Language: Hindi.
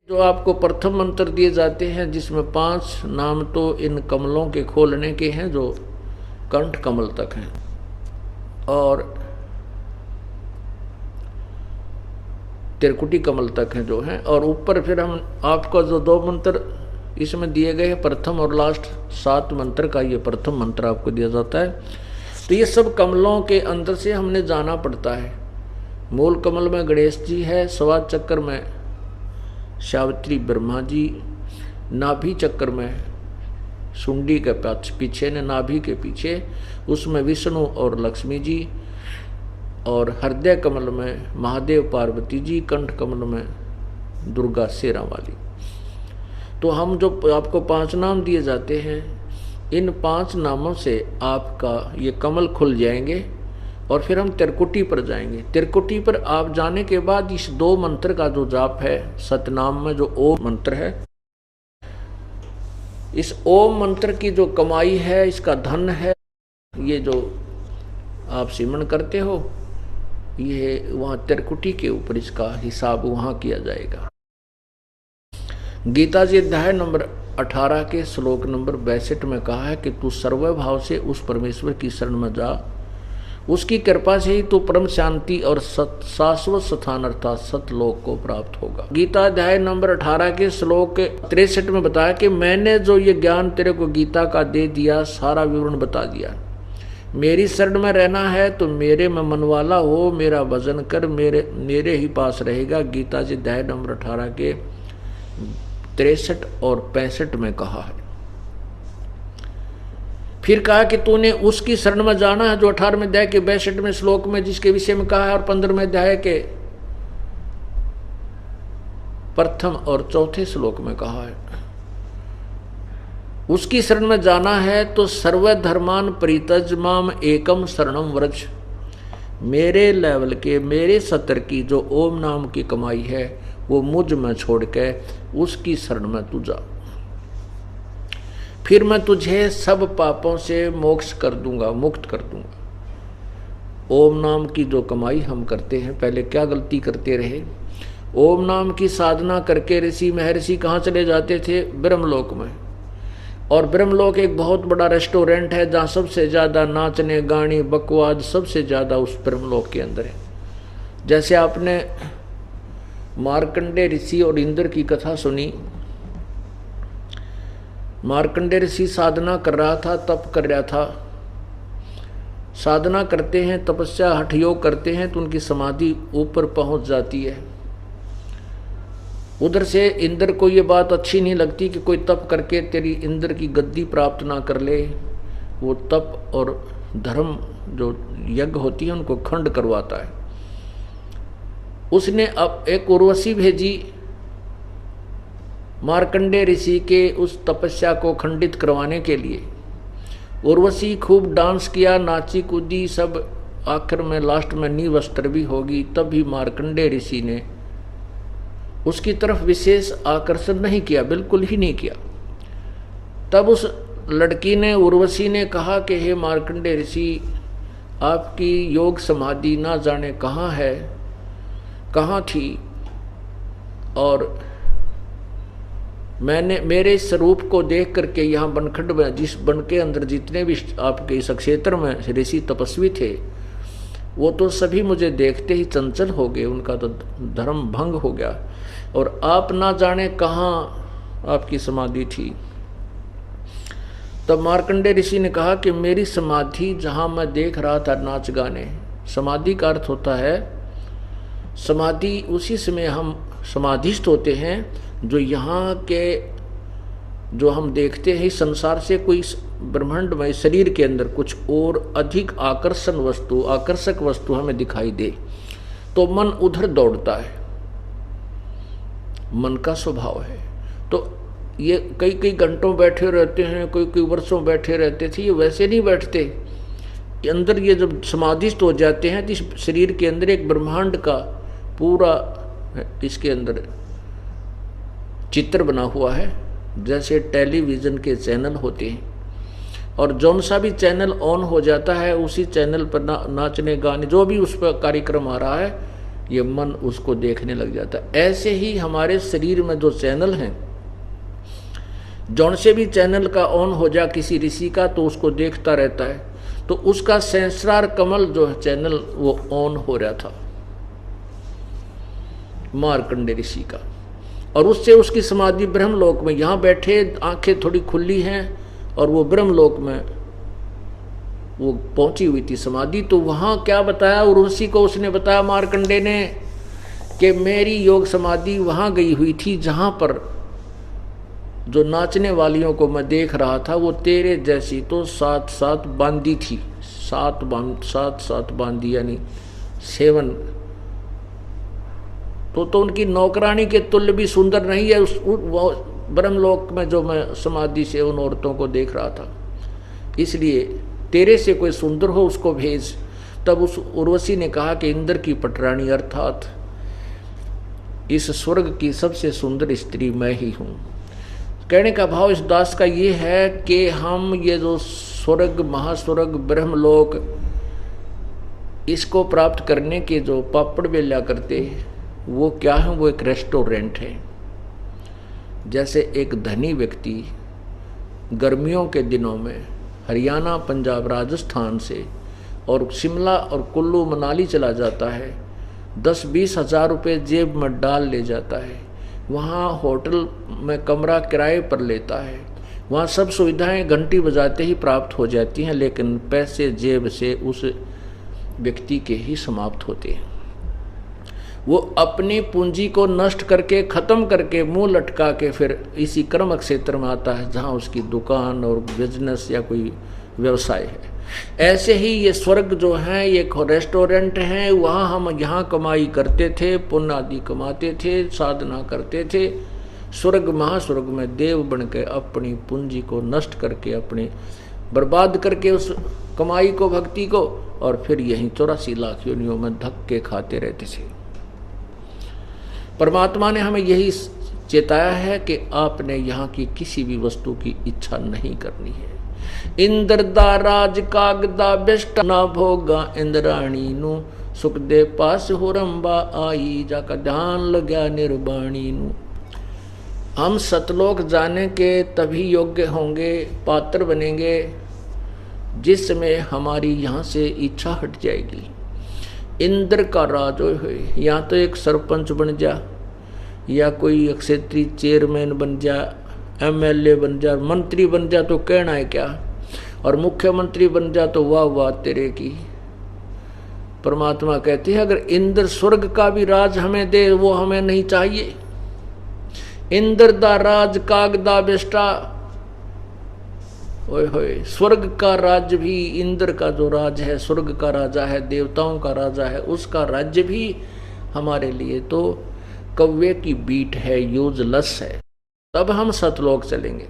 जो आपको प्रथम मंत्र दिए जाते हैं, जिसमें 5 नाम तो इन कमलों के खोलने के हैं जो कंठ कमल तक हैं, और त्रिकुटी कमल तक हैं जो हैं, और ऊपर फिर हम आपको जो 2 मंत्र इसमें दिए गए हैं, प्रथम और लास्ट 7 मंत्र का ये प्रथम मंत्र आपको दिया जाता है। तो ये सब कमलों के अंदर से हमने जाना पड़ता है। मूल कमल में गणेश जी है, स्वाद चक्र में सावित्री ब्रह्मा जी, नाभि चक्र में सुंडी के पीछे ने नाभि के पीछे उसमें विष्णु और लक्ष्मी जी, और हृदय कमल में महादेव पार्वती जी, कंठ कमल में दुर्गा शेरा वाली। तो हम जो आपको 5 नाम दिए जाते हैं, इन 5 नामों से आपका ये कमल खुल जाएंगे, और फिर हम त्रिकुटी पर जाएंगे। त्रिकुटी पर आप जाने के बाद इस 2 मंत्र का जो जाप है, सतनाम में जो ओम मंत्र है, इस ओम मंत्र की जो कमाई है, इसका धन है, ये जो आप सिमरण करते हो, ये वहां त्रिकुटी के ऊपर इसका हिसाब वहां किया जाएगा। गीता जी अध्याय नंबर 18 के श्लोक नंबर 62 में कहा है कि तू सर्वभाव से उस परमेश्वर की शरण में जा, उसकी कृपा से ही तू परम शांति और शाश्वत स्थान अर्थात सतलोक को प्राप्त होगा। गीता अध्याय नंबर 18 के श्लोक 63 में बताया कि मैंने जो ये ज्ञान तेरे को गीता का दे दिया, सारा विवरण बता दिया। मेरी शरण में रहना है तो मेरे में मनवाला हो, मेरा भजन कर, मेरे ही पास रहेगा। गीता जी अध्याय नंबर 18 के 63 और 65 में कहा है। फिर कहा कि तूने उसकी शरण में जाना है जो 18वें अध्याय के 62वें श्लोक में जिसके विषय में कहा है, और 15वें अध्याय के प्रथम और चौथे श्लोक में कहा है। उसकी शरण में जाना है तो सर्वधर्मान परित्यज माम एकम शरणम व्रज। मेरे लेवल के, मेरे सत्र की जो ओम नाम की कमाई है, वो मुझ में छोड़ के उसकी शरण में तू जा, फिर मैं तुझे सब पापों से मोक्ष कर दूंगा, मुक्त कर दूंगा। ओम नाम की जो कमाई हम करते हैं, पहले क्या गलती करते रहे, ओम नाम की साधना करके ऋषि महर्षि कहाँ चले जाते थे? ब्रह्मलोक में। और ब्रह्मलोक एक बहुत बड़ा रेस्टोरेंट है जहाँ सबसे ज़्यादा नाचने गाने बकवाद सबसे ज़्यादा उस ब्रह्मलोक के अंदर है। जैसे आपने मार्कंडे ऋषि और इंद्र की कथा सुनी। मार्कंडे ऋषि साधना कर रहा था, तप कर रहा था। साधना करते हैं, तपस्या हठ योग करते हैं तो उनकी समाधि ऊपर पहुंच जाती है। उधर से इंद्र को ये बात अच्छी नहीं लगती कि कोई तप करके तेरी इंद्र की गद्दी प्राप्त ना कर ले। वो तप और धर्म जो यज्ञ होती है उनको खंड करवाता है। उसने अब एक उर्वशी भेजी मार्कंडे ऋषि के उस तपस्या को खंडित करवाने के लिए। उर्वशी खूब डांस किया, नाची कूदी, सब आखिर में लास्ट में निवस्त्र भी होगी। तब भी मार्कंडे ऋषि ने उसकी तरफ विशेष आकर्षण नहीं किया, बिल्कुल ही नहीं किया। तब उस लड़की ने, उर्वशी ने कहा कि हे मार्कंडे ऋषि, आपकी योग समाधि ना जाने कहाँ है, कहाँ थी, और मैंने मेरे स्वरूप को देख करके यहाँ बनखंड में, जिस बन के अंदर जितने भी आपके इस क्षेत्र में ऋषि तपस्वी थे, वो तो सभी मुझे देखते ही चंचल हो गए, उनका तो धर्म भंग हो गया, और आप ना जाने कहाँ आपकी समाधि थी। तब मार्कंडे ऋषि ने कहा कि मेरी समाधि जहाँ मैं देख रहा था नाच गाने, समाधि का अर्थ होता है समाधि, उसी समय हम समाधिस्थ होते हैं जो यहाँ के जो हम देखते हैं संसार से कोई ब्रह्मांड में शरीर के अंदर कुछ और अधिक आकर्षक वस्तु हमें दिखाई दे तो मन उधर दौड़ता है, मन का स्वभाव है। तो ये कई घंटों बैठे रहते हैं, कोई वर्षों बैठे रहते थे, ये वैसे नहीं बैठते। अंदर ये जब समाधिस्थ हो जाते हैं तो इस शरीर के अंदर एक ब्रह्मांड का पूरा इसके अंदर चित्र बना हुआ है, जैसे टेलीविज़न के चैनल होते हैं, और जौन सा भी चैनल ऑन हो जाता है उसी चैनल पर नाचने गाने जो भी उस पर कार्यक्रम आ रहा है, ये मन उसको देखने लग जाता है। ऐसे ही हमारे शरीर में जो चैनल हैं, जौन से भी चैनल का ऑन हो जा किसी ऋषि का तो उसको देखता रहता है, तो उसका सहस्रार कमल जो है चैनल वो ऑन हो रहा था मार्कंडे ऋषि का, और उससे उसकी समाधि ब्रह्मलोक में, यहाँ बैठे आंखें थोड़ी खुली हैं और वो ब्रह्मलोक में वो पहुंची हुई थी समाधि। तो वहाँ क्या बताया, और उसी को उसने बताया मार्कंडे ने कि मेरी योग समाधि वहाँ गई हुई थी जहाँ पर जो नाचने वालियों को मैं देख रहा था वो तेरे जैसी तो सात सात बांदी थी, सात सात बांदी यानी 7। तो उनकी नौकरानी के तुल्य भी सुंदर नहीं है उस ब्रह्मलोक में जो मैं समाधि से उन औरतों को देख रहा था। इसलिए तेरे से कोई सुंदर हो उसको भेज। तब उस उर्वशी ने कहा कि इंद्र की पटरानी अर्थात इस स्वर्ग की सबसे सुंदर स्त्री मैं ही हूँ। कहने का भाव इस दास का ये है कि हम ये जो स्वर्ग महास्वर्ग ब्रह्मलोक इसको प्राप्त करने के जो पापड़ बेला करते वो क्या है, वो एक रेस्टोरेंट है। जैसे एक धनी व्यक्ति गर्मियों के दिनों में हरियाणा पंजाब राजस्थान से और शिमला और कुल्लू मनाली चला जाता है, 10-20 हज़ार रुपये जेब में डाल ले जाता है, वहाँ होटल में कमरा किराए पर लेता है, वहाँ सब सुविधाएं घंटी बजाते ही प्राप्त हो जाती हैं, लेकिन पैसे जेब से उस व्यक्ति के ही समाप्त होते हैं। वो अपनी पूंजी को नष्ट करके ख़त्म करके मुंह लटका के फिर इसी कर्म क्षेत्र में आता है जहाँ उसकी दुकान और बिजनेस या कोई व्यवसाय है। ऐसे ही ये स्वर्ग जो है ये रेस्टोरेंट हैं, वहाँ हम यहाँ कमाई करते थे, पुण्य आदि कमाते थे, साधना करते थे। स्वर्ग महास्वर्ग में देव बन के अपनी पूंजी को नष्ट करके अपने बर्बाद करके उस कमाई को भक्ति को, और फिर यहीं 84 लाख योनियों में धक्के खाते रहते थे। परमात्मा ने हमें यही चेताया है कि आपने यहाँ की किसी भी वस्तु की इच्छा नहीं करनी है। इंद्र दा राज कागदा बेस्ट ना भोगा इंद्राणी नु, सुख दे पास हो रंबा आई जाका ध्यान लग्या निर्वाणी नु। हम सतलोक जाने के तभी योग्य होंगे, पात्र बनेंगे जिसमें हमारी यहाँ से इच्छा हट जाएगी। इंद्र का राज हो, या तो एक सरपंच बन जा, या कोई क्षेत्रीय चेयरमैन बन जा, MLA बन जा, मंत्री बन जा तो कहना है क्या, और मुख्यमंत्री बन जा तो वाह वाह तेरे की। परमात्मा कहते हैं अगर इंद्र स्वर्ग का भी राज हमें दे वो हमें नहीं चाहिए। इंद्र दा राज कागदा बेस्टा, ओए होए, स्वर्ग का राज्य भी, इंद्र का जो राज है, स्वर्ग का राजा है, देवताओं का राजा है, उसका राज्य भी हमारे लिए तो कौवे की बीट है, यूजलेस है। तब हम सतलोक चलेंगे।